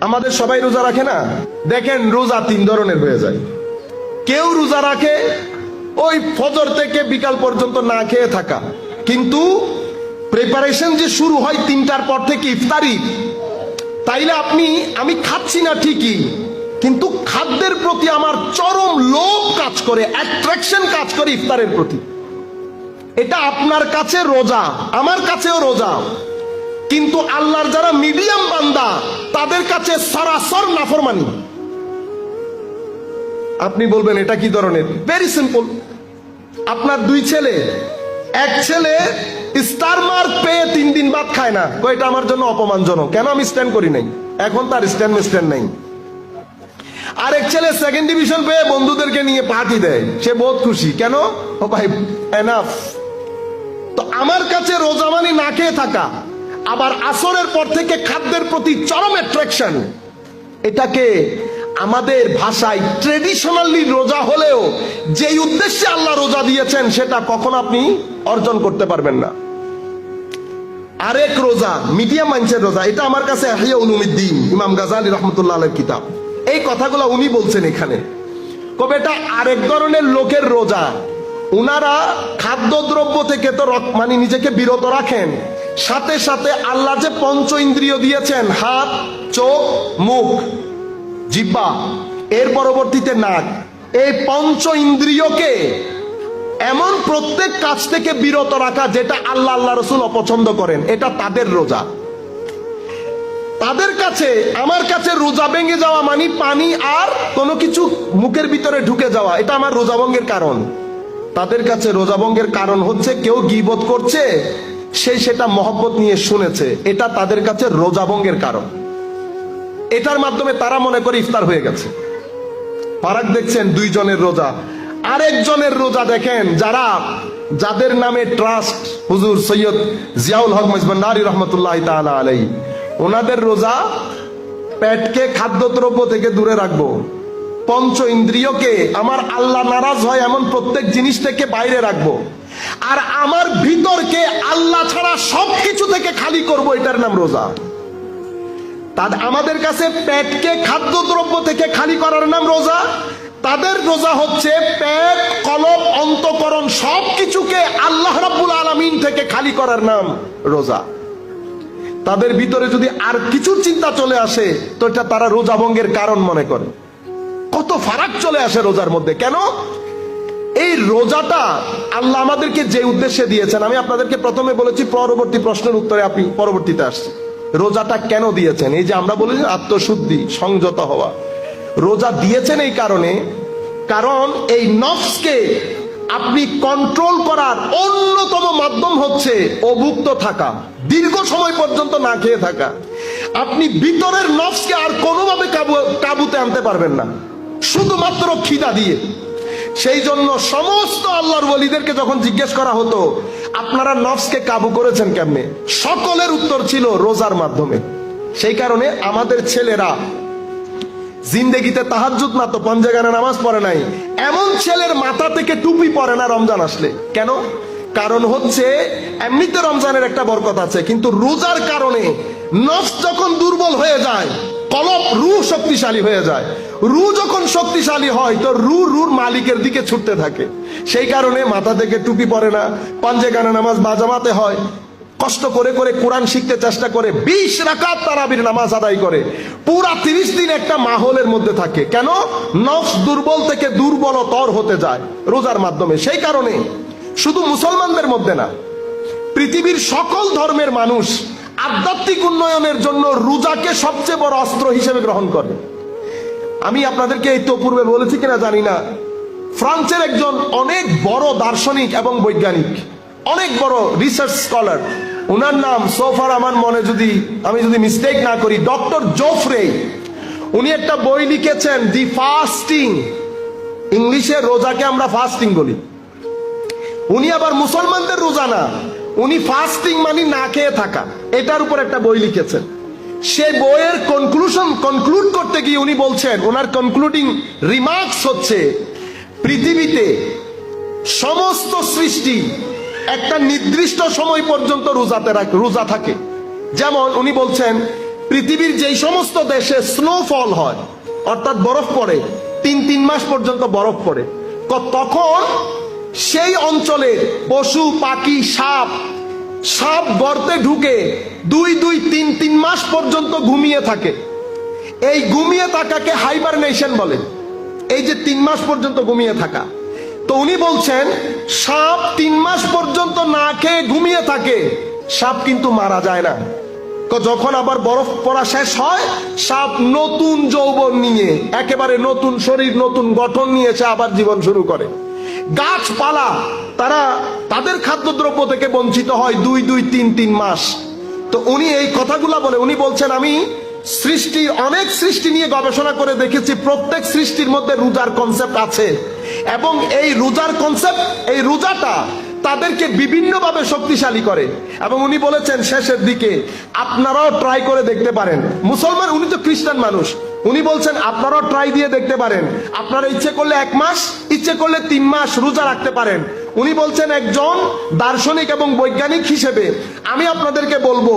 আমাদের সবাই রোজা রাখে না? দেখেন রোজা তিন ধরনের হয়ে যায়। কেউ রোজা রাখে ওই ফজর থেকে বিকাল পর্যন্ত না খেয়ে থাকা, কিন্তু প্রিপারেশন যে শুরু হয় 3টার পর থেকে ইফতারি, তাইলে আমি খাচ্ছি না ঠিকই, কিন্তু খাদ্যের প্রতি আমার চরম লোভ কাজ করে, অ্যাট্রাকশন কাজ করে ইফতারের প্রতি। এটা আপনার কাছে রোজা, আমার কাছেও রোজা, কিন্তু আল্লাহর যারা মিডিয়াম বান্দা তাদের কাছে সরাসর নাফরমানি। আপনি বলবেন এটা কি ধরনের? Very simple. আপনার দুই ছেলে, এক ছেলে স্টার মার্ক পেয়ে 3 দিন ভাত খায় না, এটা আমার জন্য অপমানজনক, কেন আমি স্ট্যান্ড করি নাই, এখন তার স্ট্যান্ড নাই। আরেক ছেলে সেকেন্ড ডিভিশন পেয়ে বন্ধুদেরকে নিয়ে পার্টি দেয়, সে বহুত খুশি, কেন? ও ভাই এনাফ। তো আমার কাছে রোজা মানে না খেয়ে থাকা, আবার আসরের পর থেকে খাদ্যের প্রতি চরম অ্যাট্রাকশন। এটাকে আমাদের ভাষায় ট্রেডিশনালি রোজা হলেও যেই উদ্দেশ্যে আল্লাহ রোজা দিয়েছেন সেটা কখনো আপনি অর্জন করতে পারবেন না। আরেক রোজা মিডিয়াম মাইন্ডের রোজা, এটা আমার কাছে ইহয়া উলুমিদ্দিন ইমাম গাজালি রাহমাতুল্লাহ আলাইহির কিতাব, এই কথাগুলো উনি বলছেন এখানে। কবে এটা আরেক ধরনের লোকের রোজা, উনারা খাদ্যদ্রব্য থেকে তো মানে নিজেকে বিরত রাখেন, সাথে সাথে আল্লাহ যে পঞ্চ ইন্দ্রিয় দিয়েছেন, হাত, চোখ, মুখ, জিহ্বা, এর পরবর্তীতে নাক, এই পঞ্চ ইন্দ্রিয়কে এমন প্রত্যেক কাজ থেকে বিরত রাখা যেটা আল্লাহ আল্লাহ রসুল অপছন্দ করেন, এটা তাদের রোজা। তাদের কাছে আমার কাছে রোজা ভেঙে যাওয়া মানে পানি আর কোনো কিছু মুখের ভিতরে ঢুকে যাওয়া, এটা আমার রোজা ভঙ্গের কারণ। তাদের কাছে রোজা ভঙ্গের কারণ হচ্ছে কেউ গীবত করছে, সে সেটা মহব্বত নিয়ে শুনেছে, এটা তাদের কাছে রোজা ভঙ্গের কারণ। এটার মাধ্যমে তারা মনে করে ইফতার হয়ে গেছে। ফারাক দেখছেন দুইজনের রোজা। আরেকজনের রোজা দেখেন, যাদের নামে ট্রাস্ট হুজুর সৈয়দ জিয়াউল হক মজবন্দারি রহমতুল্লাহ তাআলা আলাইহি, ওনাদের রোজা পেটকে খাদ্যদ্রব্য থেকে দূরে রাখবো, পঞ্চ ইন্দ্রিয়কে আমার আল্লাহ নারাজ হয় এমন প্রত্যেক জিনিস থেকে বাইরে রাখবো, আর আমার ভিতরকে আল্লাহ ছাড়া সবকিছু থেকে খালি করব, এটার নাম রোজা। আমাদের কাছে পেটকে খাদ্যদ্রব্য থেকে খালি করার নাম রোজা, তাদের রোজা হচ্ছে পেট, কলব, অন্তঃকরণ সবকিছুকে আল্লাহ রাব্বুল আলামিন থেকে খালি করার নাম রোজা। তাদের ভিতরে যদি আর কিছুর চিন্তা চলে আসে তো এটা তারা রোজা ভঙ্গের কারণ মনে করে। কত ফারাক চলে আসে রোজার মধ্যে। কেন? এই রোজাটা আল্লাহ আমাদেরকে যে উদ্দেশ্যে দিয়েছেন, আমি আপনাদেরকে প্রথমে বলেছি, পরবর্তী প্রশ্নের উত্তরে আপনি পরবর্তীতে আসছে। রোজাটা কেন দিয়েছেন? এই যে আমরা বলি আত্মশুদ্ধি, সংযত হওয়া, রোজা দিয়েছেন এই কারণে, কারণ এই নফসকে আপনি কন্ট্রোল করার অন্যতম মাধ্যম হচ্ছে অভুক্ত থাকা, দীর্ঘ সময় পর্যন্ত না খেয়ে থাকা। আপনি ভিতরের নফসকে আর কোনোভাবে কাবুতে আনতে পারবেন না, শুধুমাত্র খিদা দিয়ে। সেই জন্য সমস্ত আল্লাহর ওয়ালিদেরকে যখন জিজ্ঞেস করা হতো আপনারা নফসকে কাবু করেছেন কেমনে, সকলের উত্তর ছিল রোজার মাধ্যমে। সেই কারণে আমাদের ছেলেরা জিন্দেগিতে তাহাজ্জুদ না তো পঞ্জেগানা নামাজ পড়ে নাই, এমন ছেলের মাথা থেকে টুপি পড়ে না রমজান আসলে। কেন? কারণ হচ্ছে এমনিতে রমজানের একটা বরকত আছে, কিন্তু রোজার কারণে নফস যখন দুর্বল হয়ে যায়, কলব রূহ শক্তিশালী হয়ে যায়। রূহ যখন শক্তিশালী হয় তো রুর মালিকের দিকে ছুটতে থাকে। সেই কারণে মাথা থেকে টুপি পড়ে না, পাঞ্জেগানা নামাজ বাজামাতে হয়, কষ্ট করে করে কোরআন শিখতে চেষ্টা করে, 20 রাকাত তারাবির নামাজ আদায় করে, পুরা 30 দিন একটা মাহলের মধ্যে থাকে। কেন? নফস দুর্বল থেকে দুর্বলতর হতে যায় রোজার মাধ্যমে। সেই কারণে শুধু মুসলমানদের মধ্যে না, পৃথিবীর সকল ধর্মের মানুষ আধ্যাত্মিক উন্নয়নের জন্য রোজাকে সবচেয়ে বড় অস্ত্র হিসেবে গ্রহণ করে। আমি আপনাদেরকে এই তো পূর্বে বলেছি কিনা জানি না, ফ্রান্সের একজন অনেক বড় দার্শনিক এবং বৈজ্ঞানিক, অনেক বড় রিসার্চ স্কলার, ওনার নাম সোফার আমার মনে আমি যদি মিস্টেক না করি, ডক্টর জোফ্রে। উনি একটা বই লিখেছেন, দি ফাস্টিং। ইংলিশে রোজাকে আমরা ফাস্টিং বলি, উনি আবার মুসলমানদের রোজা না, উনি ফাস্টিং মানে না খেয়ে থাকা, এটার উপর একটা বই লিখেছেন। সেই বইয়ের কনক্লুড করতে গিয়ে উনি বলছেন, ওনার কনক্লুডিং রিমার্কস হচ্ছে, পৃথিবীতে সমস্ত সৃষ্টি একটা নির্দিষ্ট সময় পর্যন্ত রোজা থাকে। যেমন উনি বলছেন পৃথিবীর যেই সমস্ত দেশে স্নোফল হয়, অর্থাৎ বরফ পড়ে, 3 মাস পর্যন্ত বরফ পড়ে, তখন সেই অঞ্চলের পশু পাখি সাপ গর্তে ঢুকে 2-3 মাস পর্যন্ত ঘুমিয়ে থাকে। এই ঘুমিয়ে থাকাকে হাইবারনেশন বলে, এই যে 3 মাস পর্যন্ত ঘুমিয়ে থাকা। তো উনি বলছেন সাপ 3 মাস পর্যন্ত না খেয়ে ঘুমিয়ে থাকে, সাপ কিন্তু মারা যায় না। যখন আবার বরফ পড়া শেষ হয়, সাপ নতুন যৌবন নিয়ে, একেবারে নতুন শরীর, নতুন গঠন নিয়ে সে আবার জীবন শুরু করে। গাছপালা তারা তাদের খাদ্যদ্রব্য থেকে বঞ্চিত হয় 2-3 মাস। তো উনি এই কথাগুলা বলে, উনি বলছেন আমি অনেক সৃষ্টি নিয়ে গবেষণা করে দেখেছি, প্রত্যেক সৃষ্টির মধ্যে রোজার কনসেপ্ট আছে, এবং এই রোজার কনসেপ্ট, এই রোজাটা তাদেরকে বিভিন্নভাবে শক্তিশালী করে। এবং উনি বলেছেন শেষের দিকে আপনারাও ট্রাই করে দেখতে পারেন। মুসলমান, উনি তো খ্রিস্টান মানুষ, উনি বলছেন আপনারাও ট্রাই দিয়ে দেখতে পারেন। আপনারা ইচ্ছে করলে 1 মাস, ইচ্ছে করলে 3 মাস রোজা রাখতে পারেন। উনি বলছেন একজন দার্শনিক এবং বৈজ্ঞানিক হিসেবে আমি আপনাদেরকে বলবো,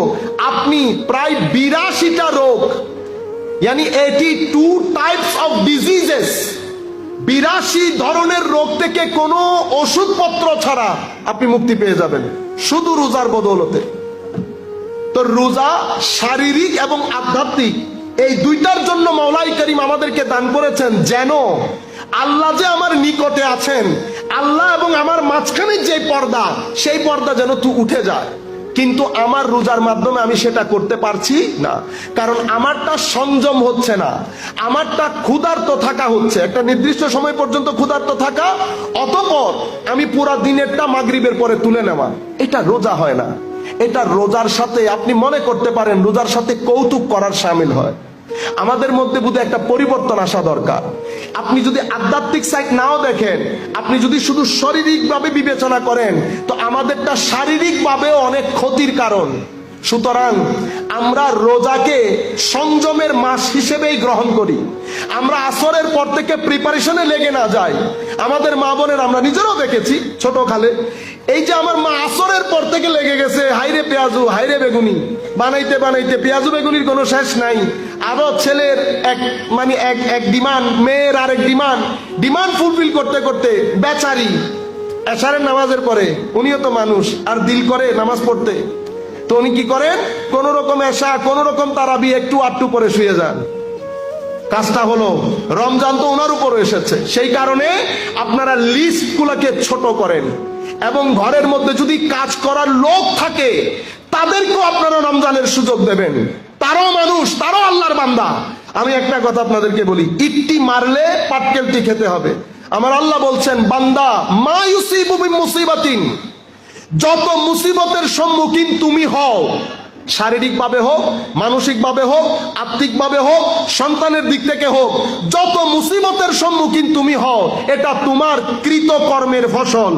আপনি প্রায় 82টা রোগ, यानी 82 টাইপস অফ ডিজিজেস, 82 ধরনের রোগ থেকে কোনো ওষুধপত্র ছাড়া আপনি মুক্তি পেয়ে যাবেন শুধু রোজার বদৌলতে। তো রোজা শারীরিক এবং আধ্যাত্মিক এই দুইটার জন্য মাওলাই করিম আমাদেরকে দান করেছেন, যেন আল্লাহ যে আমার নিকটে আছেন, আল্লাহ এবং আমার মাঝখানে যে পর্দা, সেই পর্দা যেন উঠে যায়। কিন্তু আমার রোজার মাধ্যমে আমি সেটা করতে পারছি না, কারণ আমারটা সংযম হচ্ছে না, আমারটা ক্ষুধার্ত থাকা হচ্ছে, একটা নির্দিষ্ট সময় পর্যন্ত ক্ষুধার্ত থাকা, অতঃপর আমি পুরা দিনেরটা মাগরিবের পরে তুলে নেওয়া, এটা রোজা হয় না। এটা রোজার সাথে আপনি মনে করতে পারেন রোজার সাথে কৌতুক করার শামিল হয়। আমাদের মধ্যে বোধহয় একটা পরিবর্তন আসা দরকার। আপনি যদি আধ্যাত্মিক সাইড নাও দেখেন, আপনি যদি শুধু শারীরিক ভাবে বিবেচনা করেন, তো আমাদেরটা শারীরিক ভাবেও অনেক ক্ষতির কারণ। সুতরাং আমরা রোজাকে সংযমের মাস হিসেবেই গ্রহণ করি। আমরা আসরের পর থেকে প্রিপারেশনে লেগে না যাই। আমাদের মা বোনের, আমরা নিজেরাও দেখেছি ছোট কালে, এই যে আমার মা আসরের পর থেকে লেগে গেছে, হাইরে পেঁয়াজু, হাইরে বেগুনি, বানাইতে বানাইতে পেঁয়াজু বেগুনির কোনো শেষ নাই। আরো ছেলের এক ডিমান্ড, মেয়ের আরেক ডিমান্ড ফুলফিল করতে করতে বেচারি এশারের নামাজের পরে, উনিও তো মানুষ, আর দিল করে নামাজ পড়তে, তো উনি কি করেন, কোন রকম এশা, কোন রকম তারাবি একটু আটটু করে শুয়ে যান। কাজটা হলো রমজান তো ওনার উপর এসেছে, সেই কারণে আপনারা লিস্ট গুলাকে ছোট করেন, এবং ঘরের মধ্যে যদি কাজ করার লোক থাকে তাদেরকেও আপনারা রমজানের সুযোগ দেবেন। তারাও মানুষ, তারাও আল্লাহর বান্দা। আমি একটা কথা আপনাদেরকে বলি, ইট্টি মারলে পাটকেলটি খেতে হবে। আমার আল্লাহ বলছেন, বান্দা মা ইউসিবু মিন মুসিবাতিন, যত মুসিবতের সম্মুখীন তুমি হও, শারীরিক ভাবে হোক, মানসিক ভাবে হোক, আত্মিক ভাবে হোক, সন্তানের দিক থেকে হোক, যত মুসিবতের সম্মুখীন তুমি হও, এটা তোমার কৃতকর্মের ফসল।